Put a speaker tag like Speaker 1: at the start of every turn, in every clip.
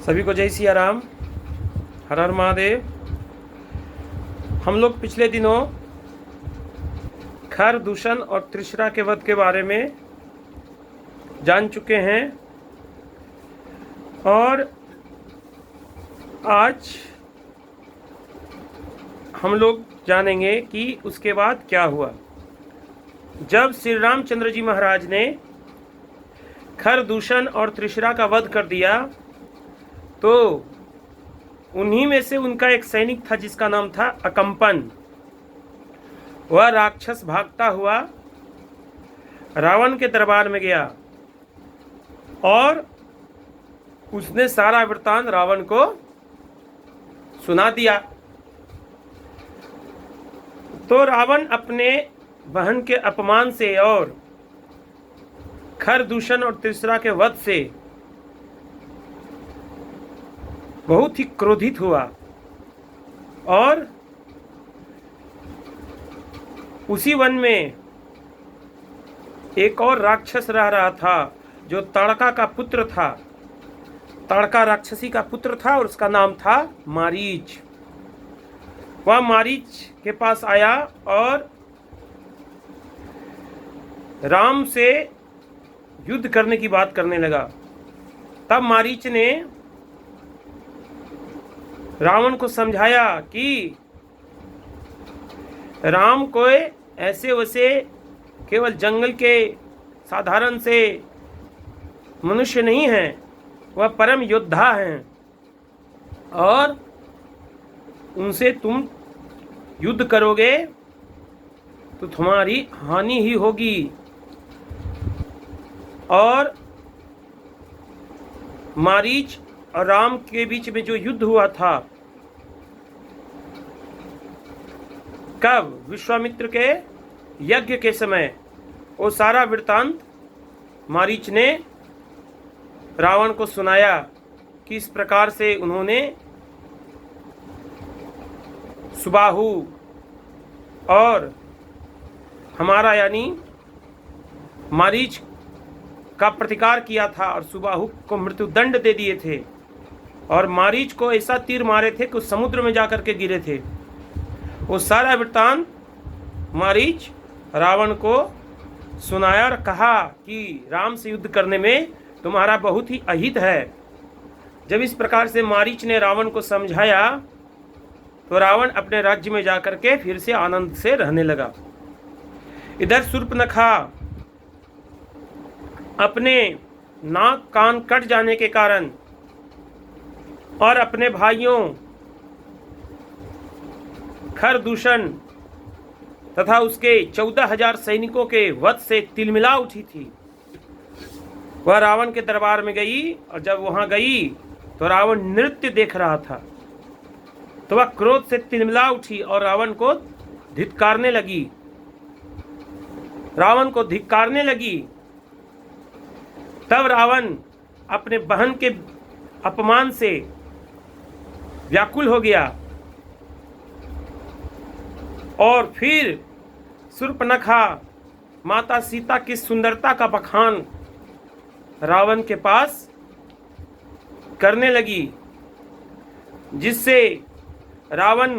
Speaker 1: सभी को जय सिया राम, हर हर महादेव। हम लोग पिछले दिनों खर दूषण और त्रिशरा के वध के बारे में जान चुके हैं और आज हम लोग जानेंगे कि उसके बाद क्या हुआ। जब श्री रामचंद्र जी महाराज ने खर दूषण और त्रिशरा का वध कर दिया तो उन्हीं में से उनका एक सैनिक था जिसका नाम था अकंपन। वह राक्षस भागता हुआ रावण के दरबार में गया और उसने सारा वृत्तांत रावण को सुना दिया। तो रावण अपने बहन के अपमान से और खर दूषण और त्रिशरा के वध से बहुत ही क्रोधित हुआ और उसी वन में एक और राक्षस रह रहा था जो ताड़का का पुत्र था। ताड़का राक्षसी का पुत्र था और उसका नाम था मारीच। वह मारीच के पास आया और राम से युद्ध करने की बात करने लगा। तब मारीच ने रावण को समझाया कि राम कोई ऐसे वैसे केवल जंगल के साधारण से मनुष्य नहीं हैं, वह परम योद्धा हैं और उनसे तुम युद्ध करोगे तो तुम्हारी हानि ही होगी। और मारीच और राम के बीच में जो युद्ध हुआ था, कब विश्वामित्र के यज्ञ के समय, वो सारा वृत्तांत मारीच ने रावण को सुनाया कि इस प्रकार से उन्होंने सुबाहु और हमारा यानी मारीच का प्रतिकार किया था और सुबाहु को मृत्यु दंड दे दिए थे और मारीच को ऐसा तीर मारे थे कि समुद्र में जाकर के गिरे थे। वो सारा वृत्तांत मारीच रावण को सुनाया और कहा कि राम से युद्ध करने में तुम्हारा बहुत ही अहित है। जब इस प्रकार से मारीच ने रावण को समझाया तो रावण अपने राज्य में जाकर के फिर से आनंद से रहने लगा। इधर शूर्पणखा अपने नाक कान कट जाने के कारण और अपने भाइयों खर दूषण तथा उसके 14,000 सैनिकों के वध से तिलमिला उठी थी। वह रावण के दरबार में गई और जब वहां गई तो रावण नृत्य देख रहा था तो वह क्रोध से तिलमिला उठी और रावण को धिक्कारने लगी। तब रावण अपने बहन के अपमान से व्याकुल हो गया और फिर शूर्पणखा माता सीता की सुंदरता का बखान रावण के पास करने लगी, जिससे रावण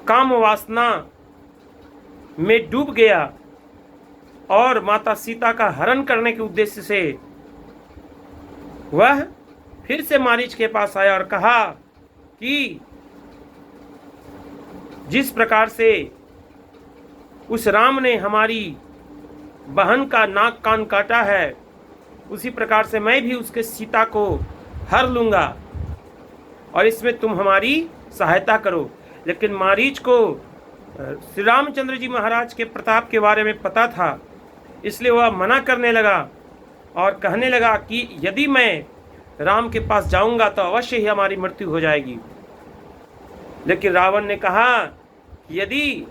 Speaker 1: काम वासना में डूब गया और माता सीता का हरण करने के उद्देश्य से वह फिर से मारीच के पास आया और कहा कि जिस प्रकार से उस राम ने हमारी बहन का नाक कान काटा है, उसी प्रकार से मैं भी उसके सीता को हर लूंगा और इसमें तुम हमारी सहायता करो। लेकिन मारीच को श्री रामचंद्र जी महाराज के प्रताप के बारे में पता था, इसलिए वह मना करने लगा और कहने लगा कि यदि मैं राम के पास जाऊंगा तो अवश्य ही हमारी मृत्यु हो जाएगी। लेकिन रावण ने कहा यदि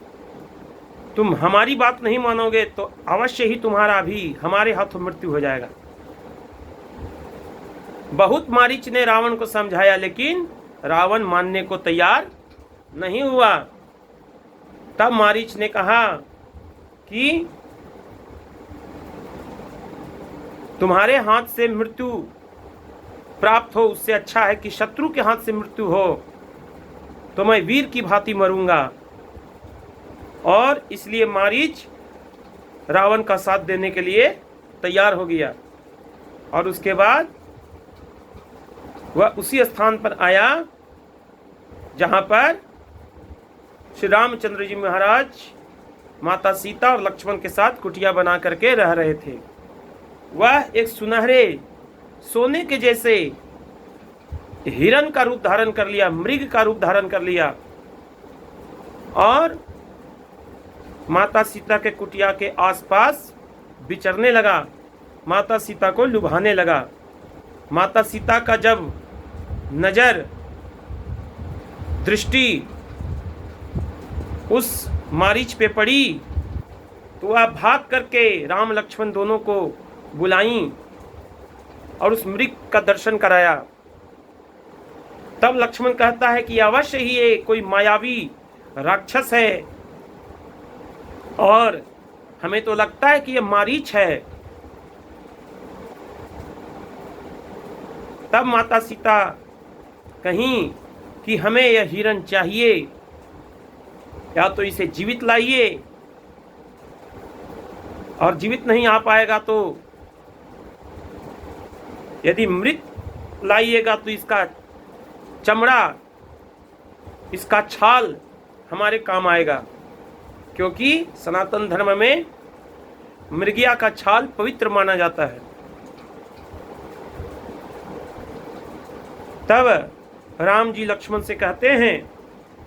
Speaker 1: तुम हमारी बात नहीं मानोगे तो अवश्य ही तुम्हारा भी हमारे हाथों मृत्यु हो जाएगा। बहुत मारीच ने रावण को समझाया लेकिन रावण मानने को तैयार नहीं हुआ। तब मारीच ने कहा कि तुम्हारे हाथ से मृत्यु प्राप्त हो उससे अच्छा है कि शत्रु के हाथ से मृत्यु हो, तो मैं वीर की भांति मरूंगा। और इसलिए मारीच रावण का साथ देने के लिए तैयार हो गया। और उसके बाद वह उसी स्थान पर आया जहां पर श्री रामचंद्र जी महाराज माता सीता और लक्ष्मण के साथ कुटिया बना करके रह रहे थे। वह एक सुनहरे सोने के जैसे हिरण का रूप धारण कर लिया, मृग का रूप धारण कर लिया, और माता सीता के कुटिया के आसपास विचरने लगा, माता सीता को लुभाने लगा। माता सीता का जब नजर दृष्टि उस मारीच पे पड़ी तो वह भाग करके राम लक्ष्मण दोनों को बुलाई और उस मृग का दर्शन कराया। तब लक्ष्मण कहता है कि अवश्य ही ये कोई मायावी राक्षस है और हमें तो लगता है कि ये मारीच है। तब माता सीता कहीं कि हमें यह हिरण चाहिए, या तो इसे जीवित लाइए, और जीवित नहीं आ पाएगा तो यदि मृत लाइएगा तो इसका चमड़ा, इसका छाल हमारे काम आएगा, क्योंकि सनातन धर्म में मृगिया का छाल पवित्र माना जाता है। तब राम जी लक्ष्मण से कहते हैं